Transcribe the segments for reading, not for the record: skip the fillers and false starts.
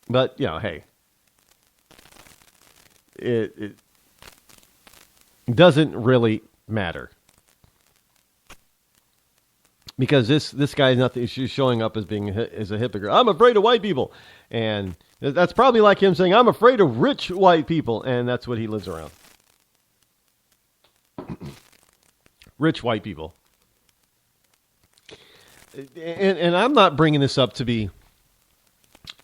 But, hey, it doesn't really matter. Because this guy is nothing. She's showing up as being as a hypocrite. I'm afraid of white people, and that's probably like him saying, "I'm afraid of rich white people," and that's what he lives around. Rich white people. And I'm not bringing this up to be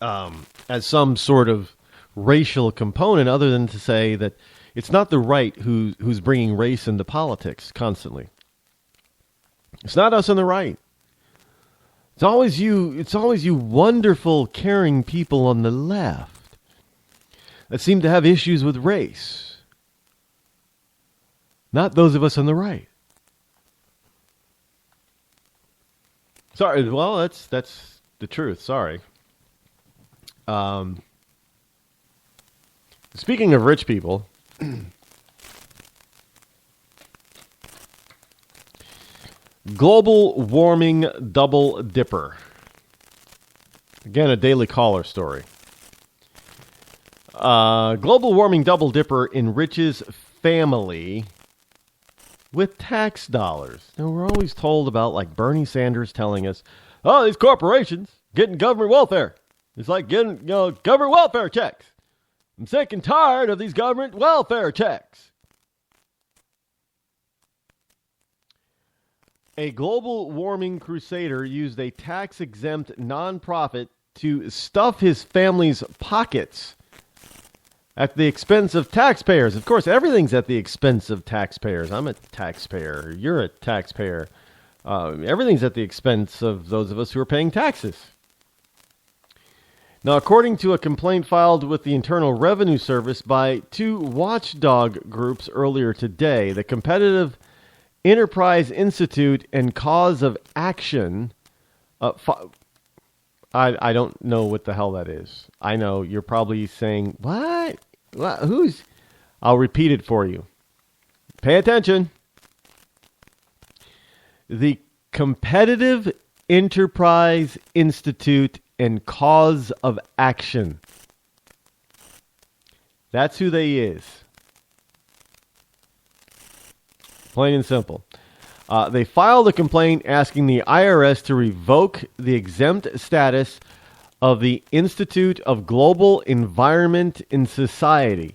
as some sort of racial component, other than to say that it's not the right who's bringing race into politics constantly. It's not us on the right. It's always you. It's always you wonderful, caring people on the left that seem to have issues with race. Not those of us on the right. Sorry. Well, that's the truth. Sorry. Speaking of rich people, global warming double dipper. Again, a Daily Caller story. Global warming double dipper enriches family with tax dollars. Now, we're always told about, like Bernie Sanders telling us, oh, these corporations getting government welfare. It's like getting, government welfare checks. I'm sick and tired of these government welfare checks. A global warming crusader used a tax-exempt nonprofit to stuff his family's pockets at the expense of taxpayers. Of course, everything's at the expense of taxpayers. I'm a taxpayer. You're a taxpayer. Everything's at the expense of those of us who are paying taxes. Now, according to a complaint filed with the Internal Revenue Service by two watchdog groups earlier today, the Competitive Enterprise Institute and Cause of Action. I don't know what the hell that is. I know you're probably saying, what? Who's? I'll repeat it for you. Pay attention. The Competitive Enterprise Institute and Cause of Action. That's who they is. Plain and simple. They filed a complaint asking the IRS to revoke the exempt status of the Institute of Global Environment and Society.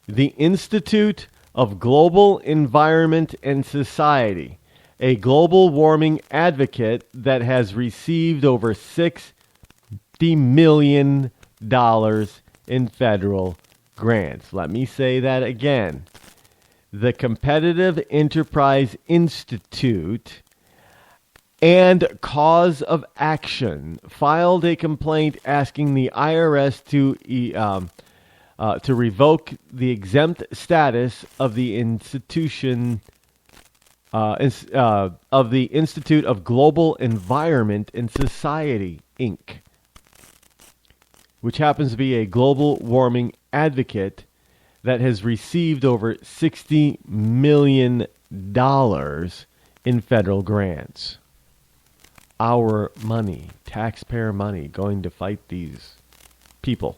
The Institute of Global Environment and Society, a global warming advocate that has received over $60 million in federal grants. Let me say that again. The Competitive Enterprise Institute and Cause of Action filed a complaint asking the IRS to revoke the exempt status of the institution of the Institute of Global Environment and Society, Inc., which happens to be a global warming advocate that has received over $60 million in federal grants. Our money, taxpayer money, going to fight these people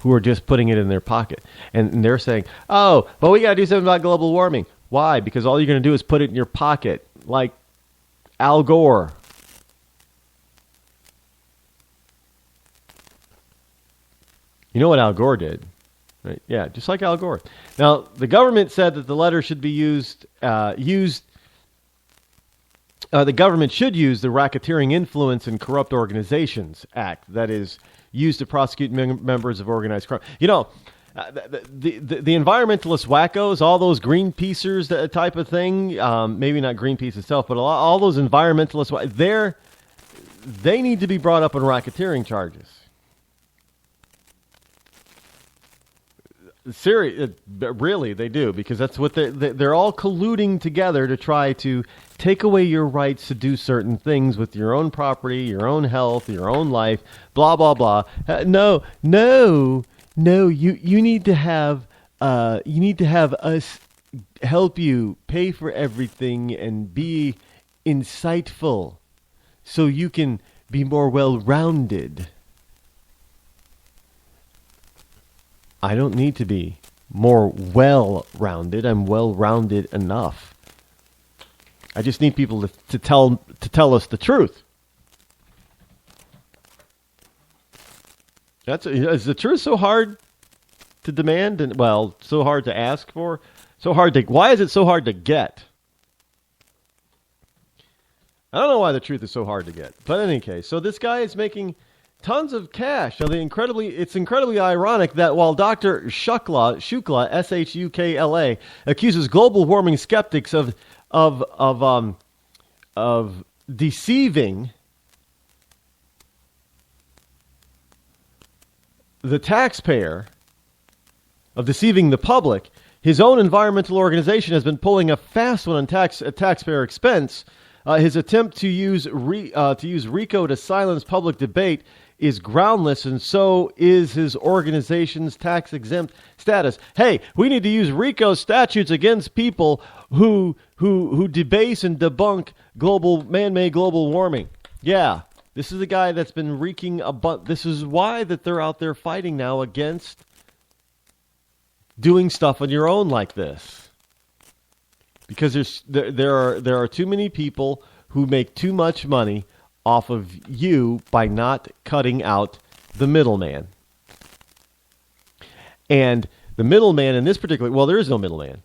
who are just putting it in their pocket. And they're saying, oh, well, we got to do something about global warming. Why? Because all you're going to do is put it in your pocket, like Al Gore. You know what Al Gore did? Right? Yeah, just like Al Gore. Now, the government said that the letter should be the government should use the Racketeering Influence in Corrupt Organizations Act, that is used to prosecute members of organized crime. You know, the environmentalist wackos, all those Greenpeacers type of thing, maybe not Greenpeace itself, but all those environmentalists, they need to be brought up on racketeering charges. Really, they do, because that's what they're all colluding together to try to take away your rights to do certain things with your own property, your own health, your own life, blah, blah, blah. No, you need to have us help you pay for everything and be insightful so you can be more well-rounded. I don't need to be more well-rounded. I'm well-rounded enough. I just need people to tell us the truth. Is the truth so hard to demand and so hard to ask for? Why is it so hard to get? I don't know why the truth is so hard to get. But in any case, so this guy is making tons of cash. Now, it's incredibly ironic that while Dr. Shukla, Shukla, accuses global warming skeptics of deceiving the taxpayer, of deceiving the public, his own environmental organization has been pulling a fast one on at taxpayer expense. His attempt to use RICO to silence public debate is groundless, and so is his organization's tax-exempt status. Hey, we need to use RICO statutes against people who debase and debunk man-made global warming. Yeah, this is the guy that's been wreaking this is why that they're out there fighting now against doing stuff on your own like this. Because there are too many people who make too much money off of you by not cutting out the middleman. And the middleman in this particular, there is no middleman.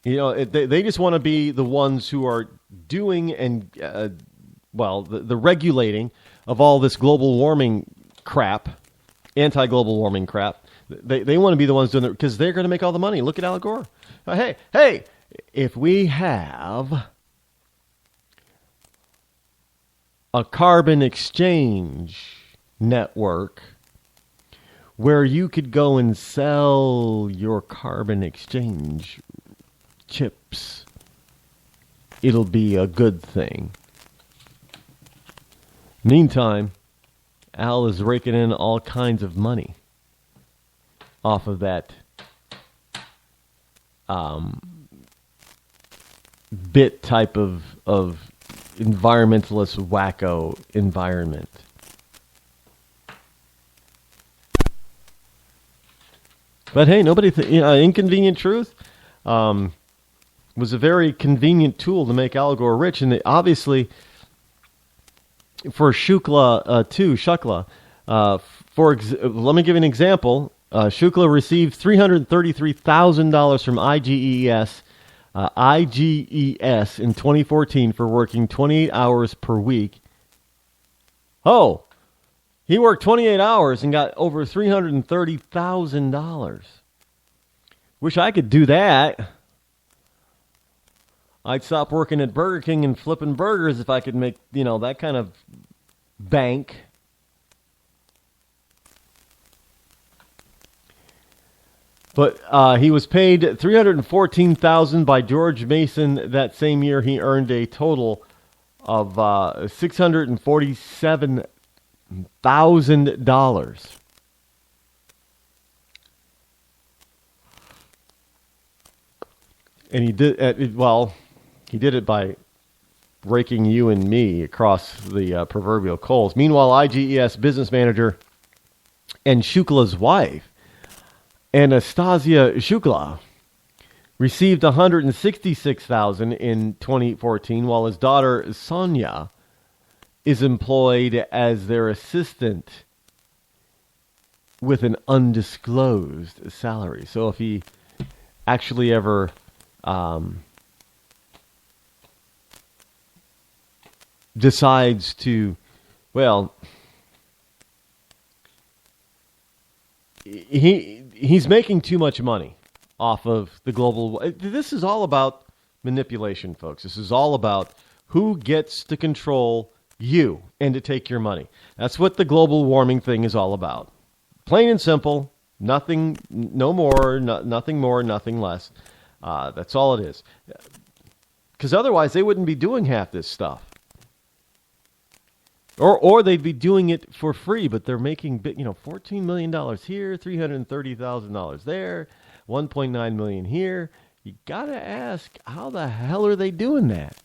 They just want to be the ones who are doing and the regulating of all this global warming crap, anti-global warming crap. They want to be the ones doing it because they're going to make all the money. Look at Al Gore. Hey, if we have a carbon exchange network where you could go and sell your carbon exchange chips, it'll be a good thing. Meantime, Al is raking in all kinds of money off of that bit type of environmentalist wacko environment. But hey, inconvenient truth was a very convenient tool to make Al Gore rich, and obviously for Shukla let me give you an example. Shukla received $333,000 from IGES in 2014 for working 28 hours per week. Oh, he worked 28 hours and got over $330,000. Wish I could do that. I'd stop working at Burger King and flipping burgers if I could make, that kind of bank. But he was paid $314,000 by George Mason that same year. He earned a total of $647,000. And he did he did it by raking you and me across the proverbial coals. Meanwhile, IGES business manager and Shukla's wife, Anastasia Shukla, received $166,000 in 2014, while his daughter Sonia is employed as their assistant with an undisclosed salary. So if he actually ever decides to, he's making too much money off of the global. This is all about manipulation, folks. This is all about who gets to control you and to take your money. That's what the global warming thing is all about. Plain and simple. Nothing, no more, nothing more, nothing less. That's all it is. Because otherwise they wouldn't be doing half this stuff. Or they'd be doing it for free, but they're making $14 million here, $330,000 there, $1.9 million here. You gotta ask, how the hell are they doing that?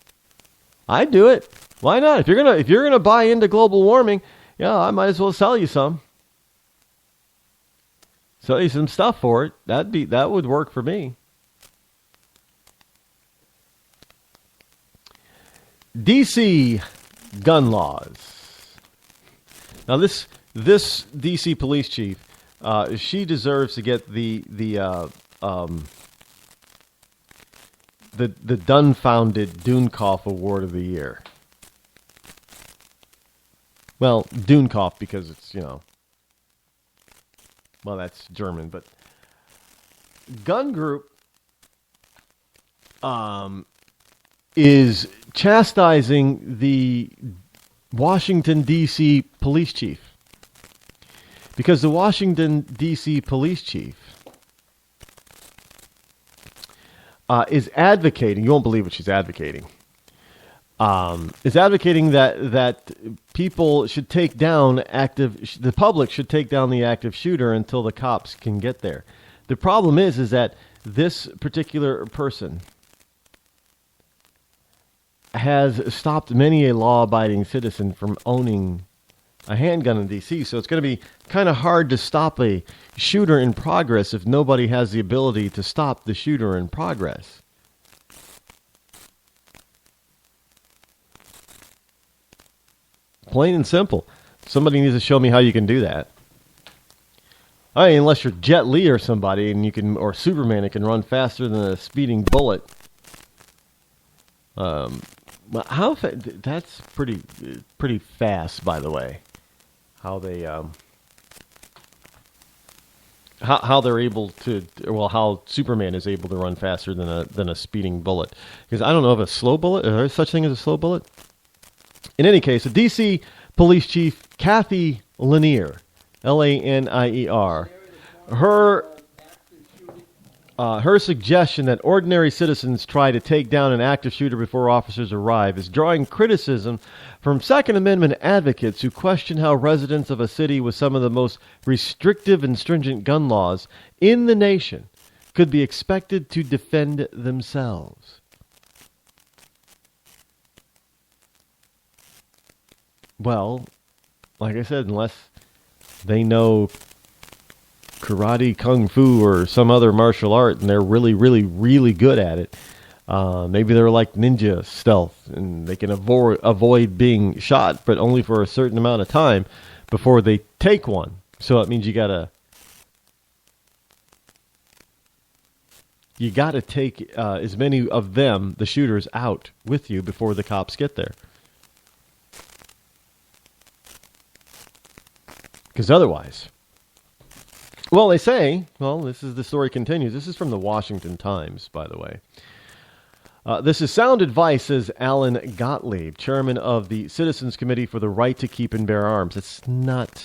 I'd do it. Why not? If you're gonna buy into global warming, I might as well sell you some. sell you some stuff for it. That would work for me. DC gun laws. Now this DC police chief, she deserves to get the dumbfounded Dunekoff Award of the Year. Well, Dunekoff because it's, well, that's German, but Gun Group is chastising the Washington, D.C. police chief. Because the Washington, D.C. police chief is advocating, you won't believe what she's advocating, is advocating that people should take down the public should take down the active shooter until the cops can get there. The problem is that this particular person has stopped many a law-abiding citizen from owning a handgun in D.C., so it's going to be kind of hard to stop a shooter in progress if nobody has the ability to stop the shooter in progress. Plain and simple. Somebody needs to show me how you can do that. I mean, unless you're Jet Li or somebody, and you can, or Superman, it can run faster than a speeding bullet. That's pretty fast, by the way. How they how they're able to, well, how Superman is able to run faster than a speeding bullet. Because I don't know if a slow bullet, is there such thing as a slow bullet? In any case, the D.C. Police Chief Kathy Lanier, Lanier, her suggestion that ordinary citizens try to take down an active shooter before officers arrive is drawing criticism from Second Amendment advocates who question how residents of a city with some of the most restrictive and stringent gun laws in the nation could be expected to defend themselves. Well, like I said, unless they know karate, kung fu, or some other martial art, and they're really, really, really good at it. Maybe they're like ninja stealth, and they can avoid being shot, but only for a certain amount of time before they take one. So it means you gotta take as many of them, the shooters, out with you before the cops get there. Because otherwise, well, they say, this is the story continues. This is from the Washington Times, by the way. This is sound advice, says Alan Gottlieb, chairman of the Citizens Committee for the Right to Keep and Bear Arms. It's not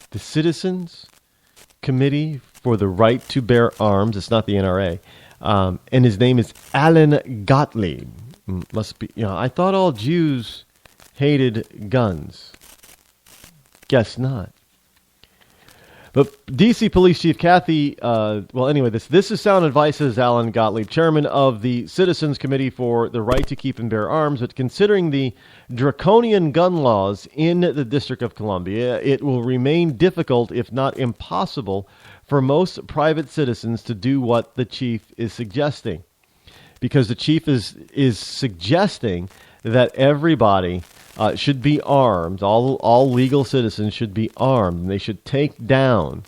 the Citizens Committee for the Right to Bear Arms. It's not the NRA. And his name is Alan Gottlieb. Must be, I thought all Jews hated guns. Guess not. But D.C. Police Chief Kathy, this is sound advice, says Alan Gottlieb, chairman of the Citizens Committee for the Right to Keep and Bear Arms. But considering the draconian gun laws in the District of Columbia, it will remain difficult, if not impossible, for most private citizens to do what the chief is suggesting. Because the chief is suggesting that everybody should be armed. All legal citizens should be armed. And they should take down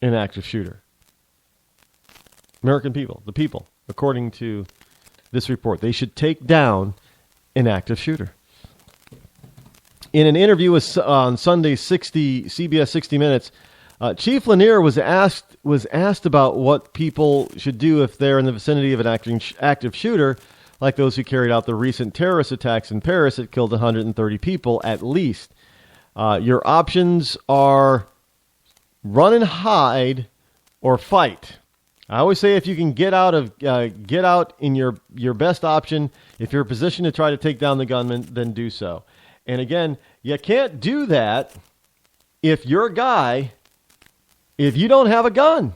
an active shooter. American people, the people, according to this report, they should take down an active shooter. In an interview on Sunday's CBS 60 Minutes, Chief Lanier was asked about what people should do if they're in the vicinity of an active shooter, like those who carried out the recent terrorist attacks in Paris that killed 130 people at least. Your options are run and hide or fight. I always say if you can get out in your best option, if you're in a position to try to take down the gunman, then do so. And again, you can't do that if you're a guy. If you don't have a gun,